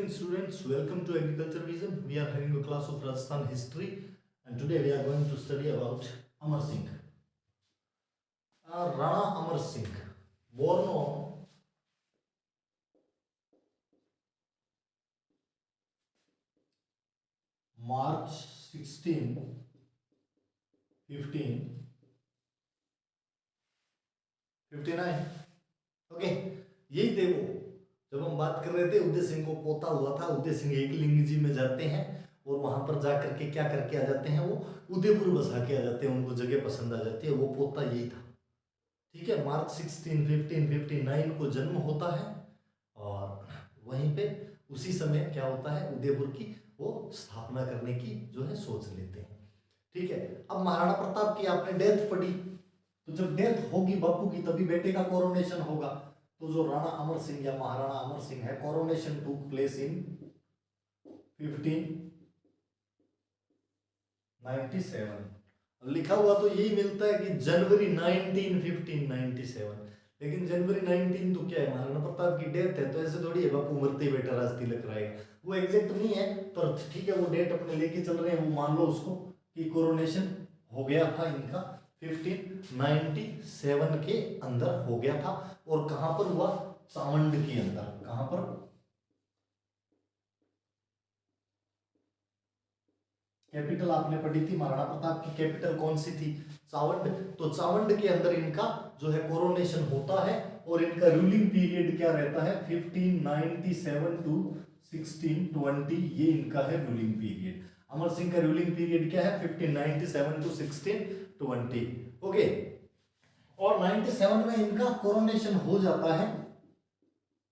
evening students, welcome to Agriculture Vision. We are having a class of Rajasthan history and today we are going to study about Amar Singh. Rana Amar Singh, born on March 16, 1559. Okay, यही थे वो जब हम बात कर रहे थे उदय सिंह को पोता हुआ था। उदय सिंह एकलिंग जी में जाते हैं और वहां पर जा करके क्या करके आ जाते हैं, वो उदयपुर बसा के आ जाते हैं, उनको जगह पसंद आ जाती है। वो पोता यही था, ठीक है। मार्च 16, 1559 को जन्म होता है और वहीं पे उसी समय क्या होता है, उदयपुर की वो स्थापना करने की जो है सोच लेते हैं, ठीक है। अब महाराणा प्रताप की आपने डेथ पढ़ी, तो जब डेथ होगी बापू की तभी बेटे का कोरोनेशन होगा। तो जो राणा अमर सिंह या महाराणा अमर सिंह है, कोरोनेशन टूक प्लेस इन 1597। लिखा हुआ तो यही मिलता है कि जनवरी 19, 1597, लेकिन जनवरी 19 तो क्या है, महाराणा प्रताप की डेथ है, तो ऐसे थोड़ी है बापू मरते ही बेटा राज तिलक कराएगा। वो एग्जैक्ट नहीं है, पर ठीक है वो डेट अपने लेके चल रहे हैं, वो मान लो उसको कि कोरोनेशन हो गया था इनका 1597 के अंदर हो गया था। और कहां पर हुआ, चावंड के अंदर। कहां पर, कैपिटल आपने पढ़ी थी महाराणा प्रताप की, कैपिटल कौन सी थी, चावंड। तो चावंड के अंदर इनका जो है कोरोनेशन होता है और इनका रूलिंग पीरियड क्या रहता है, 1597 टू 1620, ये इनका है रूलिंग पीरियड। अमर सिंह का रूलिंग पीरियड क्या है, 1597 टू 1620, ओके। और 97 में इनका कोरोनेशन हो जाता है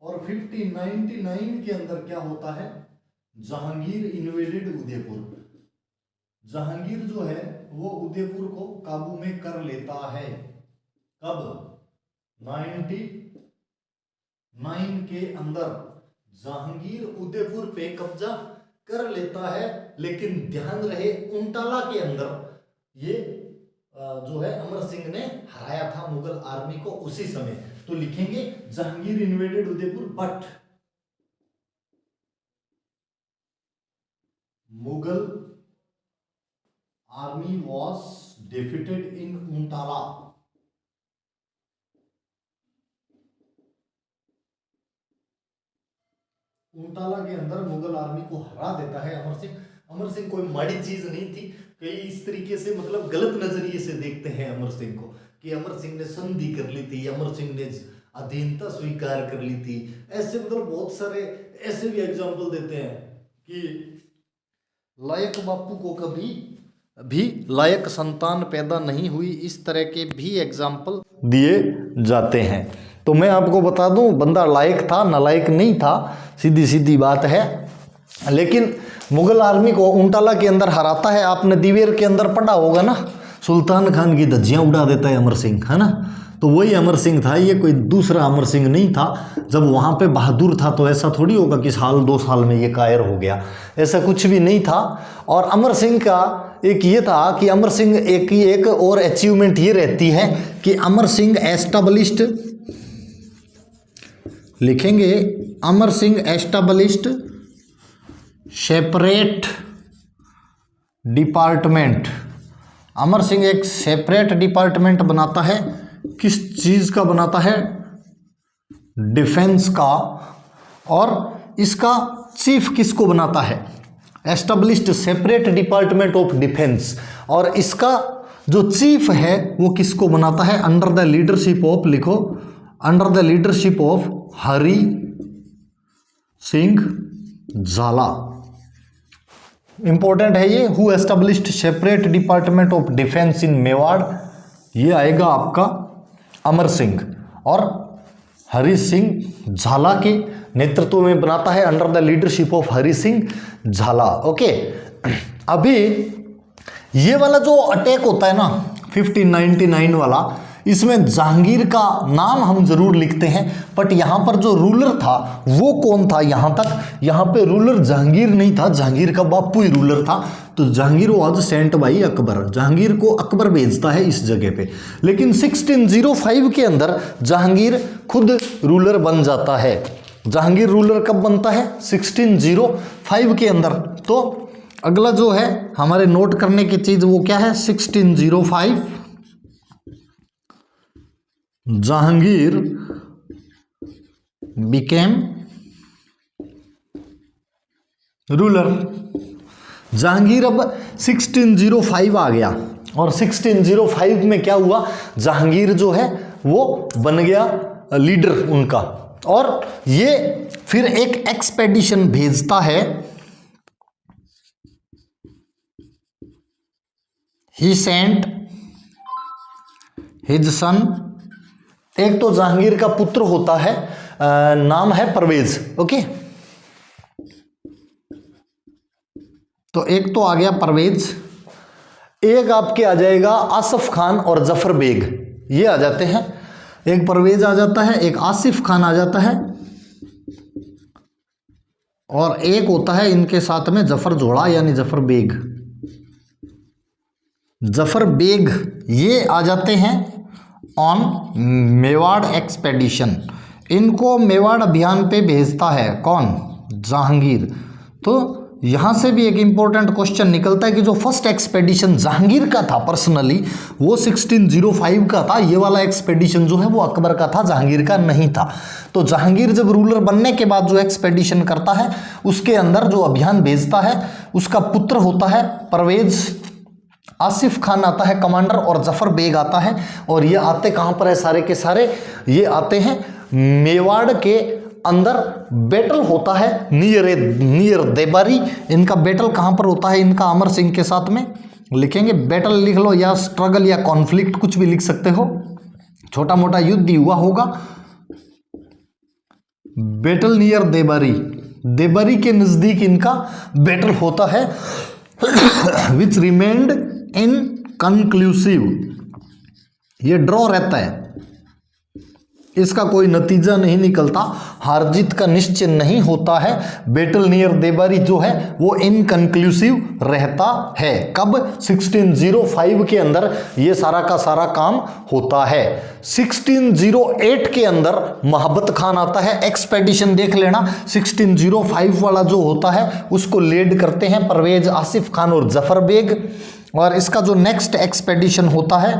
और 1599 के अंदर क्या होता है, जहांगीर इन्वेडेड उदयपुर। जहांगीर जो है वो उदयपुर को काबू में कर लेता है। कब, 99 के अंदर जहांगीर उदयपुर पे कब्जा कर लेता है। लेकिन ध्यान रहे उंटाला के अंदर ये जो है अमर सिंह ने हराया था मुगल आर्मी को उसी समय। तो लिखेंगे Jahangir invaded Udaipur but Mughal army was defeated in Untala. Untala के अंदर मुगल आर्मी को हरा देता है अमर सिंह। अमर सिंह कोई माड़ी चीज नहीं थी, कई इस तरीके से मतलब गलत नजरिए से देखते हैं अमर सिंह को कि अमर सिंह ने संधि कर ली थी, अमर सिंह ने अधीनता स्वीकार कर ली थी। ऐसे मतलब बहुत सारे ऐसे भी एग्जाम्पल देते हैं कि लायक बापू को कभी भी लायक संतान पैदा नहीं हुई, इस तरह के भी एग्जाम्पल दिए जाते हैं। तो मैं आपको बता दूं, बंदा लायक था, नालायक नहीं था, सीधी सीधी बात है। लेकिन मुगल आर्मी को उंटाला के अंदर हराता है। आपने दिवेर के अंदर पढ़ा होगा ना, सुल्तान खान की धज्जियां उड़ा देता है अमर सिंह, है ना। तो वही अमर सिंह था, ये कोई दूसरा अमर सिंह नहीं था। जब वहां पे बहादुर था तो ऐसा थोड़ी होगा कि साल 2 साल में ये कायर हो गया, ऐसा कुछ भी नहीं था। और अमर सिंह का एक ये था कि अमर सिंह एक और अचीवमेंट ये रहती है कि अमर सिंह एस्टाब्लिश्ड, लिखेंगे Amar Singh established separate department. Amar Singh एक सेपरेट डिपार्टमेंट बनाता है। किस चीज का बनाता है, डिफेंस का। और इसका चीफ किसको बनाता है, established separate department of defence. और इसका जो चीफ है वो किसको बनाता है, अंडर द लीडरशिप ऑफ, लिखो under the leadership of Hari Singh झाला। इंपॉर्टेंट है ये, who established separate department of defence in Mewar, ये आएगा आपका अमर सिंह। और हरि सिंह झाला के नेतृत्व में बनाता है, under the leadership of Hari Singh झाला, ओके। अभी ये वाला जो अटैक होता है ना 1599 वाला, इसमें जहांगीर का नाम हम जरूर लिखते हैं, बट यहां पर जो रूलर था वो कौन था, यहां पे रूलर जहांगीर नहीं था, जहांगीर का बापू ही रूलर था। तो Jahangir was sent by Akbar, Jahangir को अकबर भेजता है इस जगह पे। लेकिन 1605 के अंदर जहांगीर खुद रूलर बन जाता है। जहांगीर रूलर कब बनता है? 1605 के अंदर। तो अगला जो है हमारे नोट करने की चीज वो क्या है? 1605 जहांगीर बिकेम रूलर। जहांगीर अब 1605 आ गया और 1605 में क्या हुआ? जहांगीर जो है वो बन गया लीडर उनका, और ये फिर एक एक्सपेडिशन भेजता है। ही सेंट हिज सन, एक तो जहांगीर का पुत्र होता है, नाम है परवेज। ओके, तो एक तो आ गया परवेज, एक आपके आ जाएगा आसिफ खान और जफर बेग, ये आ जाते हैं। एक परवेज आ जाता है, एक आसिफ खान आ जाता है, और एक होता है इनके साथ में जफर जोड़ा यानी जफर बेग। जफर बेग ये आ जाते हैं ऑन मेवाड़ एक्सपेडिशन। इनको मेवाड़ अभियान पे भेजता है कौन? जहांगीर। तो यहां से भी एक इंपॉर्टेंट क्वेश्चन निकलता है कि जो फर्स्ट एक्सपेडिशन जहांगीर का था पर्सनली वो 1605 का था। ये वाला एक्सपेडिशन जो है वो अकबर का था, जहांगीर का नहीं था। तो जहांगीर जब रूलर बनने के बाद जो एक्सपेडिशन करता है उसके अंदर जो अभियान भेजता है उसका पुत्र होता है परवेज, आसिफ खान आता है कमांडर, और जफर बेग आता है। और ये आते कहां पर है? सारे के सारे ये आते हैं मेवाड़ के अंदर। बैटल होता है नियर देबारी। इनका बैटल कहां पर होता है? इनका अमर सिंह के साथ में लिखेंगे, बैटल लिख लो या स्ट्रगल या कॉन्फ्लिक्ट कुछ भी लिख सकते हो। छोटा मोटा युद्ध हुआ होगा। बैटल नियर देबारी, देबारी के नजदीक इनका बैटल होता है विच रिमेन्ड इनकंक्लूसिव। ये ड्रॉ रहता है, इसका कोई नतीजा नहीं निकलता, हार जीत का निश्चय नहीं होता है। बैटल नियर देबारी जो है वो इनकंक्लूसिव रहता है। कब? 1605 के अंदर ये सारा का सारा काम होता है। 1608 के अंदर महाबत खान आता है। एक्सपेडिशन देख लेना, 1605 वाला जो होता है उसको लीड करते हैं परवेज, आसिफ खान और जफर बेग। और इसका जो नेक्स्ट एक्सपेडिशन होता है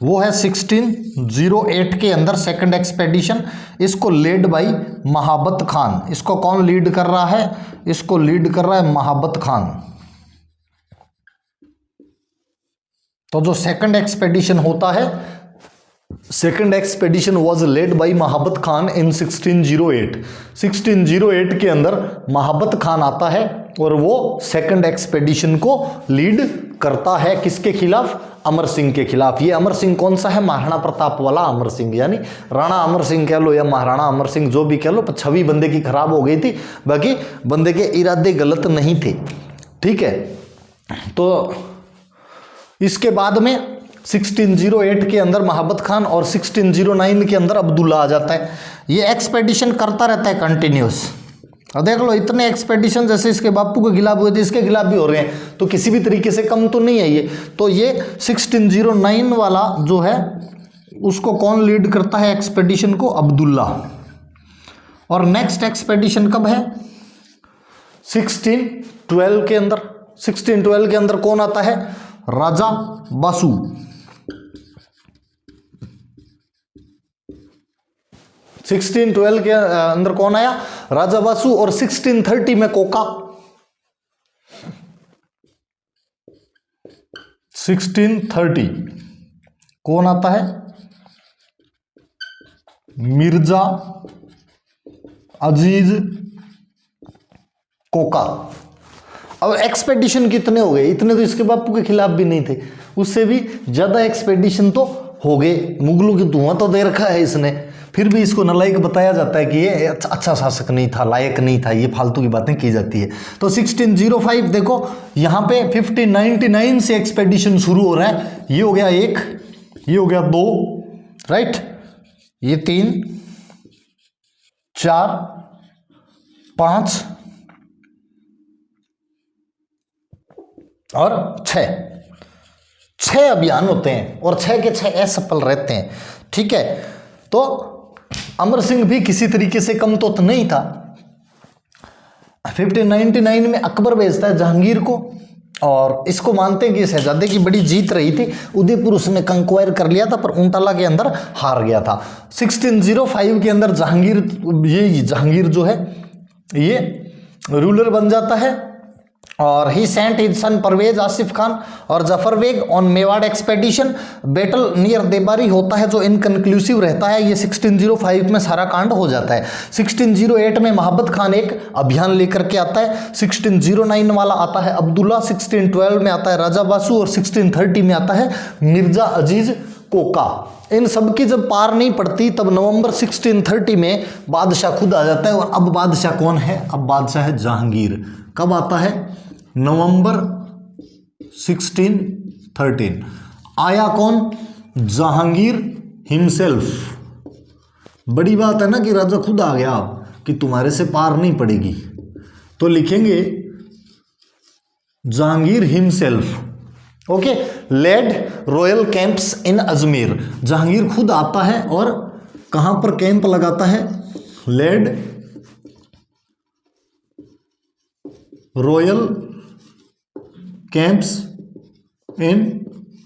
वो है 1608 के अंदर सेकंड एक्सपेडिशन। इसको लीड बाई महाबत खान। इसको कौन लीड कर रहा है? इसको लीड कर रहा है महाबत खान। तो जो सेकंड एक्सपेडिशन होता है, second expedition was led by Mahabat Khan in 1608। 1608 के अंदर महाबत खान आता है और वो सेकंड एक्सपेडिशन को लीड करता है। किसके खिलाफ? अमर सिंह के खिलाफ। ये अमर सिंह कौन सा है? महाराणा प्रताप वाला अमर सिंह, यानी राणा अमर सिंह कह लो या महाराणा अमर सिंह, जो भी कह लो, छवि बंदे की खराब हो गई थी, बाकी बंदे के इरादे गलत नहीं थे। ठीक है, तो इसके बाद में 1608 के अंदर महाबत खान और 1609 के अंदर अब्दुल्ला आ जाता है। ये एक्सपेडिशन करता रहता है कंटिन्यूस। और देख लो इतने एक्सपेडिशन जैसे इसके बापू के खिलाफ हुए थे इसके खिलाफ भी हो रहे हैं, तो किसी भी तरीके से कम तो नहीं है ये। तो ये 1609 वाला जो है उसको कौन लीड करता है एक्सपेडिशन को? अब्दुल्ला। और नेक्स्ट एक्सपेडिशन कब है? 1612 के अंदर। 1612 के अंदर कौन आता है? राजा बासु। 1612 के अंदर कौन आया? राजा बासु। और 1630 में कोका। 1630 कौन आता है? मिर्जा अजीज कोका। अब एक्सपेडिशन कितने हो गए? इतने तो इसके बापू के खिलाफ भी नहीं थे, उससे भी ज्यादा एक्सपेडिशन तो हो गए। मुगलों की धुआं तो दे रखा है इसने, फिर भी इसको नालायक बताया जाता है कि ये अच्छा शासक नहीं था, लायक नहीं था, ये फालतू की बातें की जाती है। तो 1605 देखो यहाँ पे 1599 से एक्सपेडिशन शुरू हो रहा है। ये हो गया 1, ये हो गया 2, राइट, ये 3, 4, 5 और 6 अभियान होते हैं और 6 के 6 असफल रहते हैं। ठीक है, तो अमर सिंह भी किसी तरीके से कम तो नहीं था। 1599 में अकबर भेजता है जहांगीर को, और इसको मानते हैं कि शहजादे की बड़ी जीत रही थी, उदयपुर उसने कंक्वायर कर लिया था पर उनटाला के अंदर हार गया था। 1605 के अंदर जहांगीर जो है ये रूलर बन जाता है, और he sent his son Parvez Asif Khan और Zafar Beg on Mewar expedition. Battle near Debari होता है जो इनकन्क्लूसिव रहता है, ये 1605 में सारा कांड हो जाता है। 1608 में महाबत खान एक अभियान लेकर के आता है। 1609 वाला आता है अब्दुल्ला, 1612 में आता है राजा बासु, और 1630 में आता है मिर्जा अजीज कोका। इन सब की जब पार नहीं पड़ती तब नवंबर 1630 में बादशाह खुद आ जाता है। और अब बादशाह कौन है? अब बादशाह है जहांगीर। कब आता है? नवंबर 1613। आया कौन? जहांगीर हिमसेल्फ। बड़ी बात है ना कि राजा खुद आ गया कि तुम्हारे से पार नहीं पड़ेगी, तो लिखेंगे Jahangir himself. Okay, led royal camps in Ajmer. Jahangir खुद आता है और कहां पर कैंप लगाता है? Led royal camps in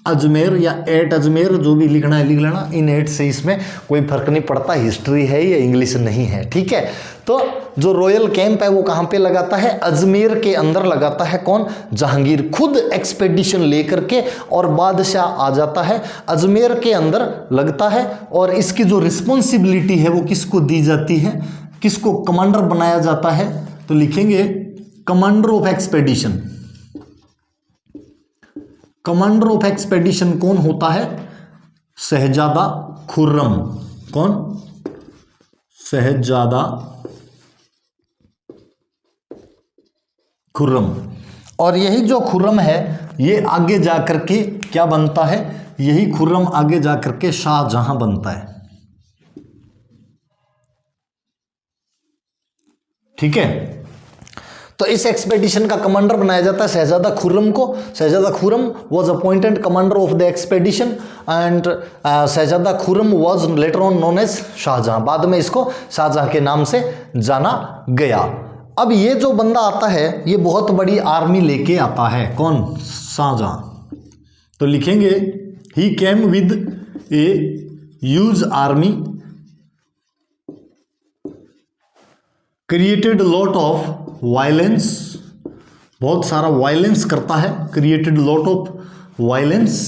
Ajmer या एट अजमेर, जो भी लिखना है लिख लेना। इन एट से इसमें कोई फर्क नहीं पड़ता, हिस्ट्री है या इंग्लिश नहीं है, ठीक है। तो जो रॉयल कैंप है वो कहाँ पे लगाता है? अजमेर के अंदर लगाता है। कौन? जहांगीर खुद एक्सपेडिशन लेकर के, और बादशाह आ जाता है, अजमेर के अंदर लगता है। और इसकी जो रिस्पॉन्सिबिलिटी है वो किसको दी जाती है? किसको कमांडर बनाया जाता है? तो लिखेंगे commander of expedition. Commander of expedition कौन होता है? शहजादा खुर्रम। कौन? शहजादा खुर्रम। और यही जो खुर्रम है ये आगे जाकर के क्या बनता है? यही खुर्रम आगे जाकर के शाहजहां बनता है, ठीक है। तो इस एक्सपेडिशन का कमांडर बनाया जाता है शहजादा खुर्रम को। Shahzada Khurram was appointed commander of the expedition and Shahzada Khurram was later on known as Shah Jahan. बाद में इसको शाहजहां के नाम से जाना गया। अब ये जो बंदा आता है ये बहुत बड़ी आर्मी लेके आता है। कौन? शाहजहां। तो लिखेंगे he came with a huge army, created lot of violence, बहुत सारा वायलेंस करता है, created lot of violence.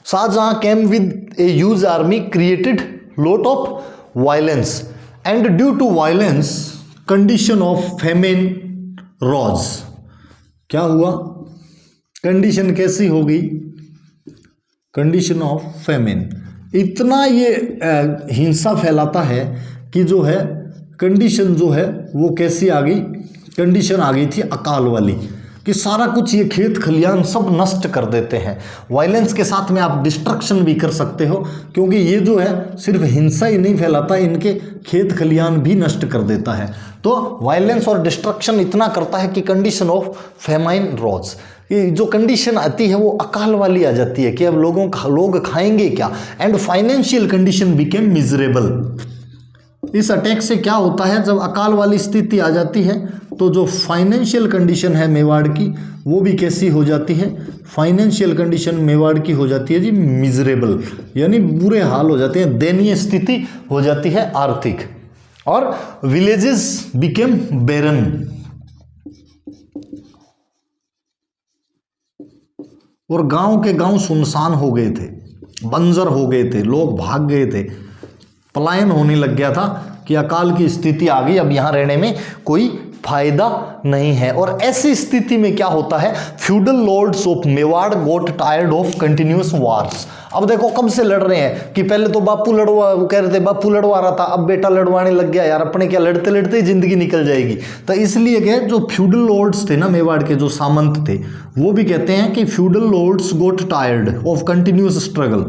Shah Jahan came with a huge army, created lot of violence, and due to violence condition of famine rose. क्या हुआ? Condition कैसी होगी? Condition of famine. इतना ये हिंसा फैलाता है कि जो है कंडीशन जो है वो कैसी आ गई? कंडीशन आ गई थी अकाल वाली, कि सारा कुछ ये खेत खलियान सब नष्ट कर देते हैं। वायलेंस के साथ में आप डिस्ट्रक्शन भी कर सकते हो, क्योंकि ये जो है सिर्फ हिंसा ही नहीं फैलाता, इनके खेत खलियान भी नष्ट कर देता है। तो वायलेंस और डिस्ट्रक्शन इतना करता है कि कंडीशन ऑफ फेमाइन रॉज, ये जो कंडीशन आती है वो अकाल वाली आ जाती है कि अब लोग खाएंगे क्या। And financial condition became miserable. इस अटैक से क्या होता है? जब अकाल वाली स्थिति आ जाती है तो जो फाइनेंशियल कंडीशन है मेवाड़ की वो भी कैसी हो जाती है? फाइनेंशियल कंडीशन मेवाड़ की हो जाती है जी मिजरेबल, यानी बुरे हाल हो जाते हैं, दयनीय स्थिति हो जाती है आर्थिक। और विलेजेस बिकेम बेरन, और गांव के गांव सुनसान हो गए थे, बंजर हो गए थे, लोग भाग गए थे, पलायन होने लग गया था कि अकाल की स्थिति आ गई, अब यहां रहने में कोई फायदा नहीं है। और ऐसी स्थिति में क्या होता है? Feudal lords of Mewar got tired of continuous wars. अब देखो कब से लड़ रहे हैं कि पहले तो बापू कह रहे थे बापू लड़वा रहा था, अब बेटा लड़वाने लग गया, यार अपने क्या लड़ते लड़ते ही जिंदगी निकल जाएगी। तो इसलिए क्या जो फ्यूडल लॉर्ड्स थे ना मेवाड़ के, जो सामंत थे, वो भी कहते हैं कि feudal lords got tired of continuous struggle.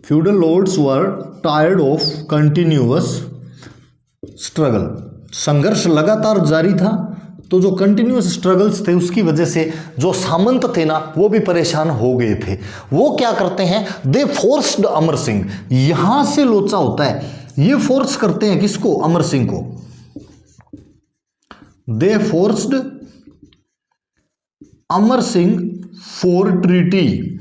Feudal lords were tired of continuous struggle. संघर्ष लगातार जारी था, तो जो कंटिन्यूस स्ट्रगल्स थे उसकी वजह से जो सामंत थे ना वो भी परेशान हो गए थे। वो क्या करते हैं, दे फोर्स्ड अमर सिंह, यहां से लोचा होता है, ये फोर्स करते हैं किसको, अमर सिंह को। दे forced Amar Singh for treaty.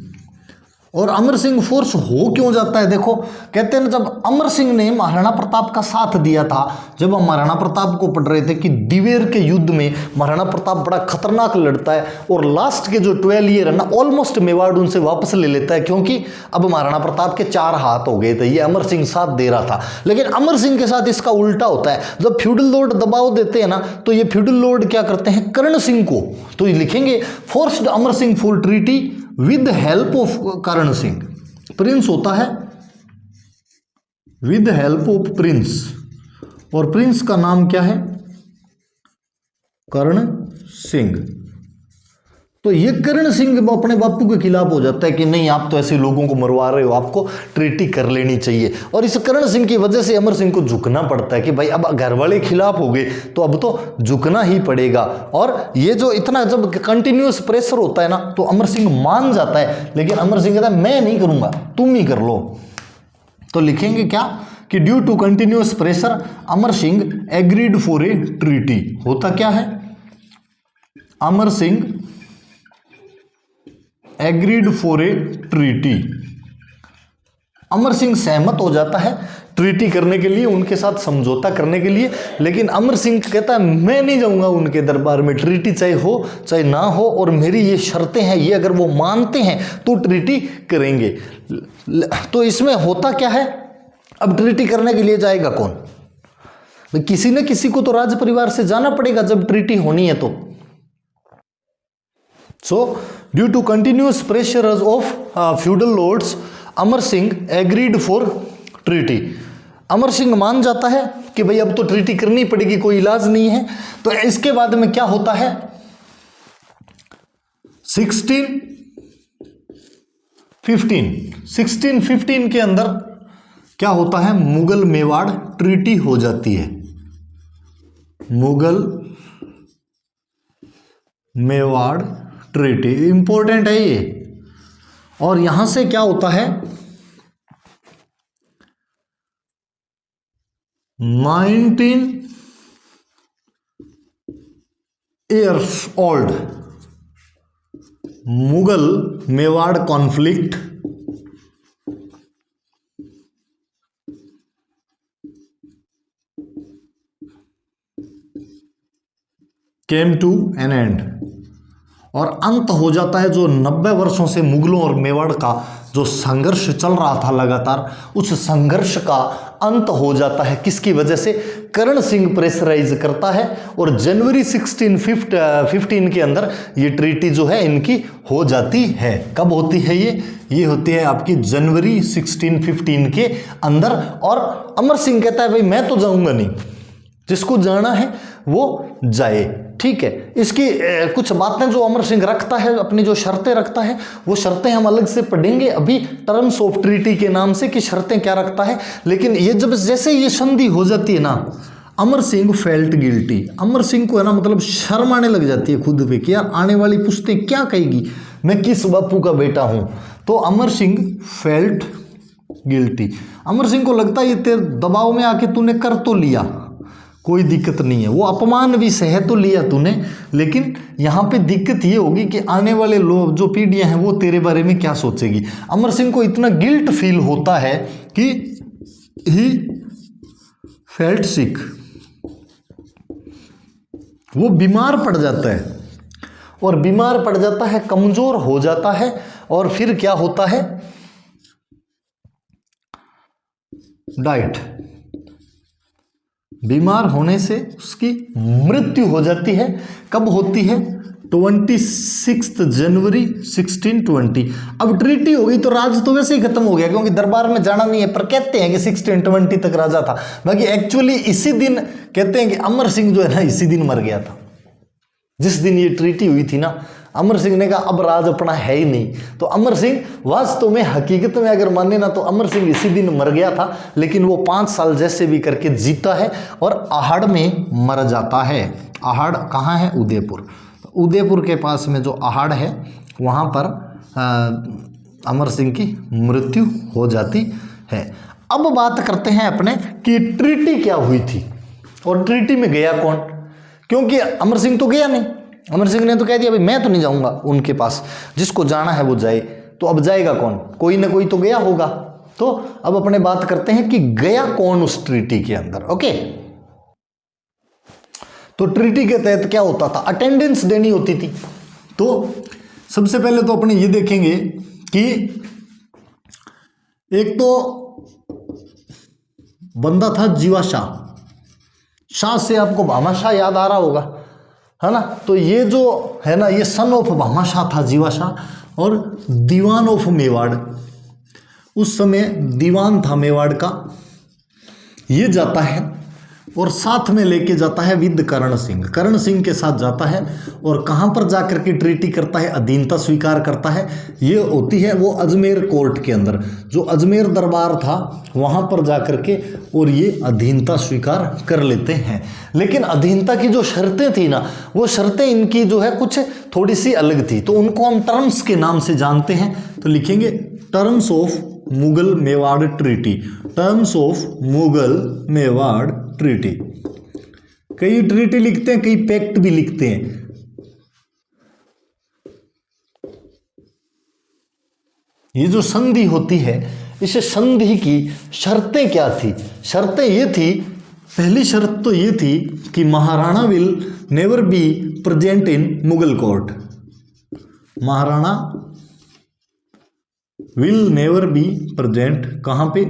और अमर सिंह फोर्स हो क्यों जाता है, देखो कहते हैं ना, जब अमर सिंह ने महाराणा प्रताप का साथ दिया था, जब हम महाराणा प्रताप को पढ़ रहे थे कि दिवेर के युद्ध में महाराणा प्रताप बड़ा खतरनाक लड़ता है और लास्ट के जो 12 ईयर है ना ऑलमोस्ट मेवाड़ उनसे वापस ले लेता है, क्योंकि अब महाराणा प्रताप के 4 हाथ हो गए थे, ये अमर सिंह साथ दे रहा था। लेकिन अमर सिंह के साथ इसका उल्टा होता है, जब फ्यूडल लॉर्ड दबाव देते हैं ना तो ये फ्यूडल लॉर्ड क्या करते हैं, कर्ण सिंह को, तो ये लिखेंगे forced Amar Singh for treaty with help of Karan Singh. Prince होता है विद हेल्प ऑफ प्रिंस, और प्रिंस का नाम क्या है, कर्ण सिंह। तो ये कर्ण सिंह अपने बापू के खिलाफ हो जाता है कि नहीं आप तो ऐसे लोगों को मरवा रहे हो, आपको ट्रीटी कर लेनी चाहिए। और इस कर्ण सिंह की वजह से अमर सिंह को झुकना पड़ता है कि भाई अब घर वाले खिलाफ हो गए तो अब तो झुकना ही पड़ेगा। और ये जो इतना जब कंटिन्यूस प्रेशर होता है ना तो अमर सिंह मान जाता है, लेकिन अमर सिंह कहता है मैं नहीं करूंगा, तुम ही कर लो। तो लिखेंगे क्या कि due to continuous pressure Amar Singh agreed for a treaty. होता क्या है, Amar Singh agreed for a treaty, Amar Singh सहमत हो जाता है ट्रीटी करने के लिए, उनके साथ समझौता करने के लिए। लेकिन अमर सिंह कहता है मैं नहीं जाऊंगा उनके दरबार में, ट्रीटी चाहे हो चाहे ना हो, और मेरी ये शर्तें हैं, ये अगर वो मानते हैं तो ट्रीटी करेंगे। तो इसमें होता क्या है, अब ट्रीटी करने के लिए जाएगा कौन, किसी न किसी को तो राज परिवार से जाना पड़ेगा जब ट्रीटी होनी है तो। So, due to continuous pressures of feudal lords, Amar Singh agreed for treaty। Amar Singh मान जाता है कि भाई अब तो ट्रीटी करनी पड़ेगी, कोई इलाज नहीं है। तो इसके बाद में क्या होता है, 1615 के अंदर क्या होता है, मुगल मेवाड़ ट्रीटी हो जाती है, मुगल मेवाड़ ट्रीटी इंपॉर्टेंट है ये। और यहां से क्या होता है, 19 years old Mughal Mewar conflict came to an end, और अंत हो जाता है जो 90 वर्षों से मुगलों और मेवाड़ का जो संघर्ष चल रहा था लगातार, उस संघर्ष का अंत हो जाता है। किसकी वजह से, कर्ण सिंह प्रेशराइज करता है और जनवरी 1615 के अंदर ये ट्रीटी जो है इनकी हो जाती है। कब होती है ये होती है आपकी जनवरी 1615 के अंदर। और अमर सिंह कहता है भाई मैं तो जाऊंगा नहीं, जिसको जाना है वो जाए, ठीक है। इसकी कुछ बातें जो अमर सिंह रखता है, अपनी जो शर्तें रखता है, वो शर्तें हम अलग से पढ़ेंगे अभी टर्म्स ऑफ ट्रीटी के नाम से कि शर्तें क्या रखता है। लेकिन ये जब जैसे ये संधि हो जाती है ना, अमर सिंह फेल्ट गिल्टी, अमर सिंह को है ना मतलब शर्म आने लग जाती है खुद पे कि यार आने वाली पुश्तें क्या कहेगी, मैं किस बापू का बेटा हूं। तो अमर सिंह फेल्ट गिल्टी, अमर सिंह को लगता है ये तेरे दबाव में आके तूने कर तो लिया, कोई दिक्कत नहीं है, वो अपमान भी सह तो लिया तूने, लेकिन यहाँ पे दिक्कत ये होगी कि आने वाले लोग जो पीढ़ियां हैं वो तेरे बारे में क्या सोचेगी। अमर सिंह को इतना गिल्ट फील होता है कि ही फेल्ट सिक, वो बीमार पड़ जाता है, और बीमार पड़ जाता है, कमजोर हो जाता है, और फिर क्या होता है, डाइट, बीमार होने से उसकी मृत्यु हो जाती है। कब होती है, 26 जनवरी 1620। अब ट्रीटी हो गई तो राज तो वैसे ही खत्म हो गया, क्योंकि दरबार में जाना नहीं है, पर कहते हैं कि 1620 तक राजा था। बाकी एक्चुअली इसी दिन कहते हैं कि अमर सिंह जो है ना इसी दिन मर गया था, जिस दिन ये ट्रीटी हुई थी ना अमर सिंह ने कहा अब राज अपना है ही नहीं। तो अमर सिंह वास्तव में हकीकत में अगर माने ना तो अमर सिंह इसी दिन मर गया था, लेकिन वो 5 साल जैसे भी करके जीता है और आहड़ में मर जाता है। आहड़ कहाँ है? उदयपुर। उदयपुर के पास में जो आहड़ है वहाँ पर अमर सिंह की मृत्यु हो जाती है। अब बात करते हैं अपने कि ट्रीटी क्या हुई थी और ट्रीटी में गया कौन, क्योंकि अमर सिंह तो गया नहीं। अमर सिंह ने तो कह दिया भाई मैं तो नहीं जाऊंगा उनके पास, जिसको जाना है वो जाए। तो अब जाएगा कौन? कोई ना कोई तो गया होगा। तो अब अपने बात करते हैं कि गया कौन उस ट्रीटी के अंदर। ओके, तो ट्रीटी के तहत क्या होता था? अटेंडेंस देनी होती थी। तो सबसे पहले तो अपने ये देखेंगे कि एक तो बंदा था जीवा शाह। शाह से आपको भामा शाह याद आ रहा होगा, है ना? तो ये जो है ना, ये सन ऑफ भामा शाह था जीवा शाह, और दीवान ऑफ मेवाड़, उस समय दीवान था मेवाड़ का। ये जाता है और साथ में लेके जाता है विद करण सिंह। करण सिंह के साथ जाता है और कहाँ पर जाकर के ट्रीटी करता है? अधीनता स्वीकार करता है। ये होती है वो अजमेर कोर्ट के अंदर, जो अजमेर दरबार था वहाँ पर जाकर के, और ये अधीनता स्वीकार कर लेते हैं। लेकिन अधीनता की जो शर्तें थी ना, वो शर्तें इनकी जो है कुछ थोड़ी सी अलग थी। तो उनको हम टर्म्स के नाम से जानते हैं। तो लिखेंगे terms of Mughal Mewar treaty. Terms of Mughal Mewar treaty. कई ट्रीटी लिखते हैं, कई पैक्ट भी लिखते हैं। ये जो संधि होती है, इस संधि की शर्तें क्या थी? शर्तें ये थी, पहली शर्त तो ये थी कि Maharana will never be present in Mughal court. Maharana will never be present, कहाँ पे?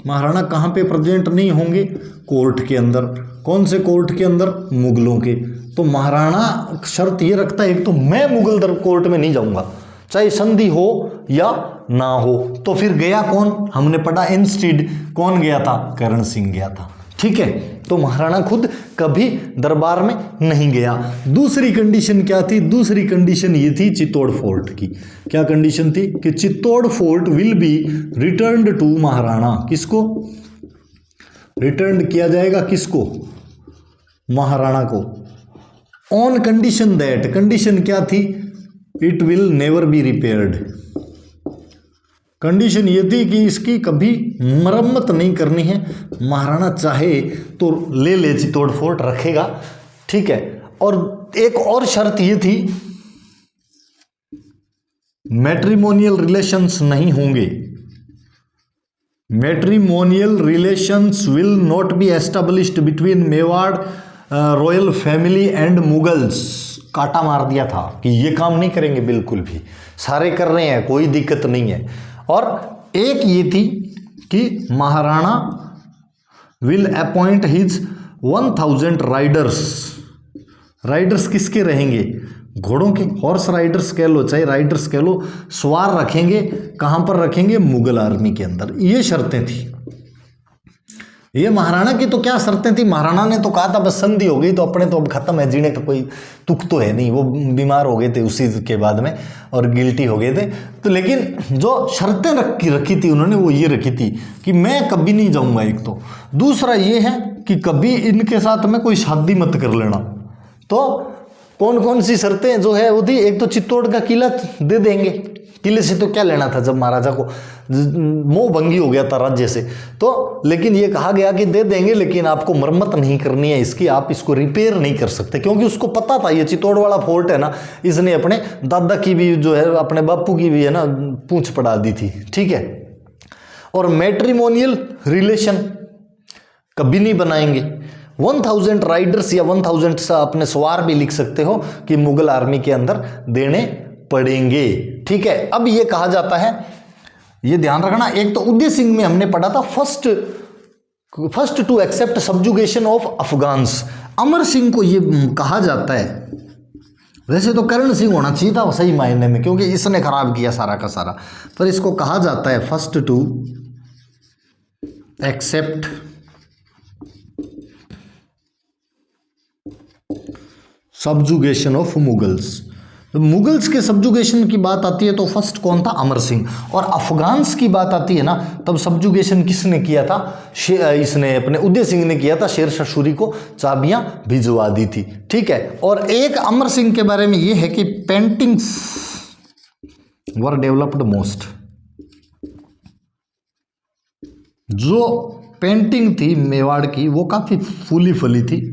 महाराणा कहाँ पे प्रेजेंट नहीं होंगे? कोर्ट के अंदर। कौन से कोर्ट के अंदर? मुगलों के। तो महाराणा शर्त ये रखता है, एक तो मैं मुगल कोर्ट में नहीं जाऊंगा, चाहे संधि हो या ना हो। तो फिर गया कौन? हमने पढ़ा इंस्टीड कौन गया था? करण सिंह गया था। ठीक है, तो महाराणा खुद कभी दरबार में नहीं गया। दूसरी कंडीशन क्या थी? दूसरी कंडीशन ये थी चित्तौड़ फोर्ट की। क्या कंडीशन थी? कि Chittor fort will be returned to Maharana. किसको रिटर्न किया जाएगा? किसको? महाराणा को। ऑन कंडीशन दैट, कंडीशन क्या थी? It will never be repaired. Condition ये थी कि इसकी कभी मरम्मत नहीं करनी है। महाराणा चाहे तो ले चित्तौड़ फोर्ट, रखेगा। ठीक है, और एक और शर्त ये थी, मैट्रिमोनियल रिलेशंस नहीं होंगे। Matrimonial relations will not be established between Mewar royal family and Mughals. काटा मार दिया था कि ये काम नहीं करेंगे बिल्कुल भी, सारे कर रहे हैं, कोई दिक्कत नहीं है। और एक ये थी कि Maharana will appoint his 1000 riders. Riders किसके रहेंगे? घोड़ों के, हॉर्स राइडर्स कह लो चाहे राइडर्स कह लो, सवार रखेंगे। कहाँ पर रखेंगे? मुगल आर्मी के अंदर। ये शर्तें थी। ये महाराणा की तो क्या शर्तें थी? महाराणा ने तो कहा था बस संधि हो गई तो अपने तो अब खत्म है, जीने का कोई तुक तो है नहीं। वो बीमार हो गए थे उसी के बाद में और गिल्टी हो गए थे। तो लेकिन जो शर्तें रखी थी उन्होंने, वो ये रखी थी कि मैं कभी नहीं जाऊंगा, एक तो। दूसरा ये है कि कभी इनके साथ में कोई शादी मत कर लेना। तो कौन कौन सी शर्तें जो है वो थी? एक तो चित्तौड़ का किला दे देंगे। किले से तो क्या लेना था जब महाराजा को मोह भंगी हो गया था राज्य से। तो लेकिन ये कहा गया कि दे देंगे, लेकिन आपको मरम्मत नहीं करनी है इसकी, आप इसको रिपेयर नहीं कर सकते। क्योंकि उसको पता था ये चित्तौड़ वाला फोर्ट है ना, इसने अपने दादा की भी जो है, अपने बापू की भी है ना, पूंछ पड़ा दी थी। ठीक है, और मैट्रिमोनियल रिलेशन कभी नहीं बनाएंगे। 1000 राइडर्स या 1000 अपने सवार भी लिख सकते हो कि मुगल आर्मी के अंदर देने पड़ेंगे। ठीक है, अब ये कहा जाता है, ये ध्यान रखना, एक तो उदय सिंह में हमने पढ़ा था first to accept subjugation of Afghans. Amar Singh को ये कहा जाता है, वैसे तो करण सिंह होना चाहिए था सही मायने में, क्योंकि इसने खराब किया सारा का सारा, पर इसको कहा जाता है first to accept subjugation of Mughals. Mughals के सब्जुगेशन की बात आती है तो फर्स्ट कौन था? अमर सिंह। और अफगान्स की बात आती है ना, तब सब्जुगेशन किसने किया था? इसने अपने उदय सिंह ने किया था। शेर शाह सूरी को चाबियां भिजवा दी थी। ठीक है। और एक अमर सिंह के बारे में ये है कि पेंटिंग्स वर डेवलप्ड मोस्ट। जो पेंटिंग थी मेवाड़ की वो काफी फूली फली थी।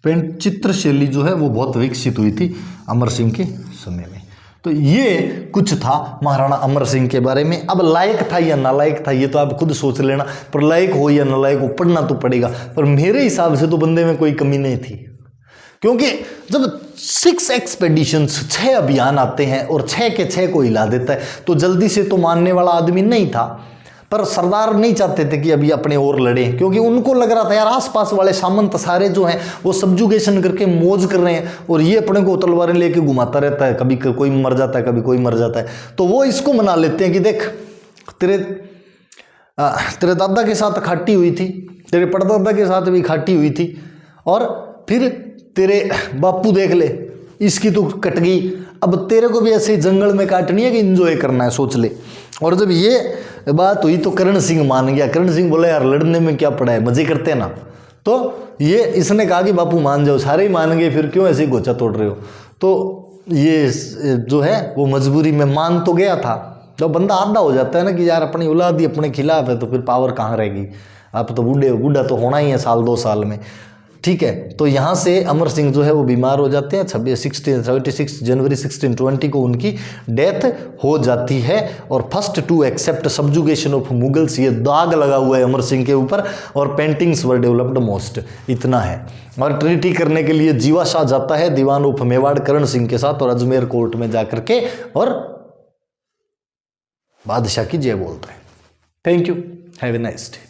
चित्र शैली जो है वो बहुत विकसित हुई थी अमर सिंह के समय में। तो ये कुछ था महाराणा अमर सिंह के बारे में। अब लायक था या नालायक था ये तो आप खुद सोच लेना, पर लायक हो या नालायक हो पढ़ना तो पड़ेगा। पर मेरे हिसाब से तो बंदे में कोई कमी नहीं थी, क्योंकि जब 6 एक्सपेडिशंस 6 अभियान आते हैं और 6 के 6 को हिला देता है तो जल्दी से तो मानने वाला आदमी नहीं था। पर सरदार नहीं चाहते थे कि अभी अपने और लड़े, क्योंकि उनको लग रहा था यार आसपास वाले सामंत सारे जो हैं वो सब्जुगेशन करके मौज कर रहे हैं और ये अपने को तलवारें लेके घुमाता रहता है, कभी कोई मर जाता है कभी कोई मर जाता है। तो वो इसको मना लेते हैं कि देख तेरे दादा के साथ खाटी हुई थी, तेरे परदादा के साथ भी खाटी हुई थी, और फिर तेरे बापू देख ले इसकी तो कट गई, अब तेरे को भी ऐसे जंगल में काटनी है कि एंजॉय करना है, सोच ले। और जब ये बात हुई तो करण सिंह मान गया। करण सिंह बोला यार लड़ने में क्या पड़ा है, मजे करते हैं ना। तो ये इसने कहा कि बापू मान जाओ, सारे ही मान गए, फिर क्यों ऐसे गोचा तोड़ रहे हो। तो ये जो है वो मजबूरी में मान तो गया था। जब बंदा आधा हो जाता है ना कि यार अपनी औलाद ही अपने खिलाफ है तो फिर पावर कहाँ रहेगी, आप तो बूढ़ा तो होना ही है साल 2 साल में। ठीक है। तो यहाँ से अमर सिंह जो है वो बीमार हो जाते हैं। 76 जनवरी 1620 को उनकी डेथ हो जाती है। और first to accept subjugation of Mughals, ये दाग लगा हुआ है अमर सिंह के ऊपर। और पेंटिंग्स वर डेवलप्ड मोस्ट, इतना है। और ट्रीटी करने के लिए जीवा शाह जाता है दीवान ऑफ मेवाड़ करण सिंह के साथ और अजमेर कोर्ट में जाकर के और बादशाह की जय बोलता है। Thank you, have a nice day.